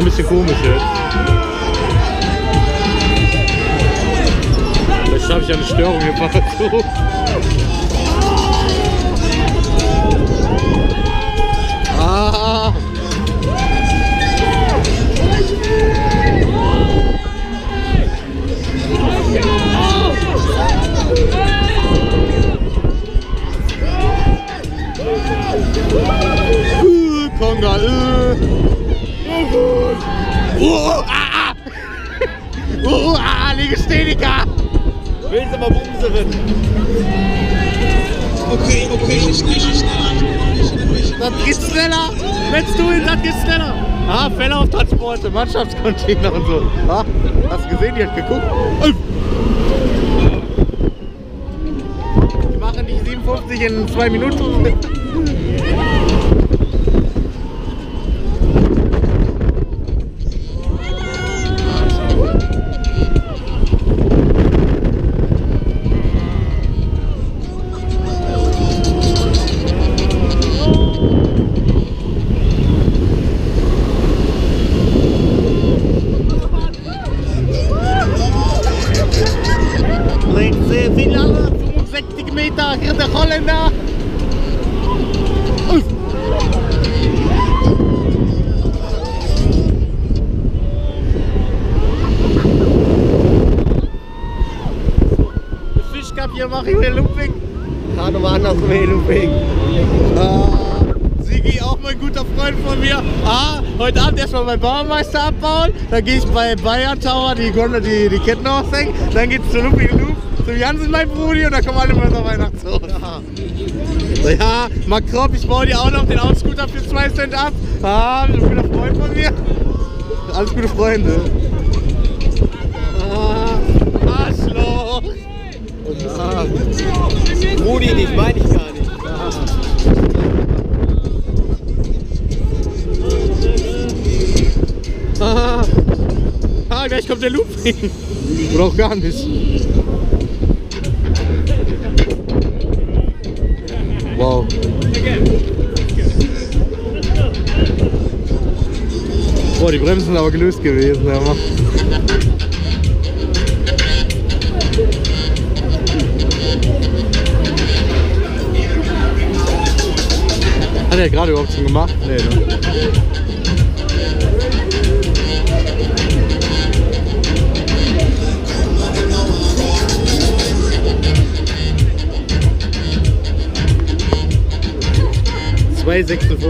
ein bisschen komisch jetzt. Vielleicht habe ich ja eine Störung im Fahrzug. Ah! Konga, Legastheniker! Willst du mal bumsen? Okay, nicht. Das geht schneller! Wenn's du ihn, das geht schneller! Ah, Fälle auf Transporte, Mannschaftscontainer und so. Ah, hast du gesehen, die hat geguckt? Die machen nicht 57 in 2 Minuten. Wie lange? 65 Meter, hier der Holländer. Fisch gehabt, hier mache ich mir Looping. Ja, nochmal andersrum hier Looping. Sigi, auch mein guter Freund von mir. Heute Abend erstmal beim Bauermeister abbauen. Dann gehe ich bei Bayern Tower die Ketten aushängen. Dann geht's zu Looping Loop. Zum Jansen, mein Brudi, und da kommen alle mal zur Weihnachtshaus. Ja, Makrop, ich baue dir auch noch den Outscooter für 2 Cent ab. Ein guter Freund von mir. Alles gute Freunde. Arschloch. Brudi nicht, meine ich gar nicht. Gleich kommt der Looping. Oder auch gar nicht. Wow. Boah, die Bremsen sind aber gelöst gewesen. Ja, hat er gerade überhaupt schon gemacht? Nee, ne?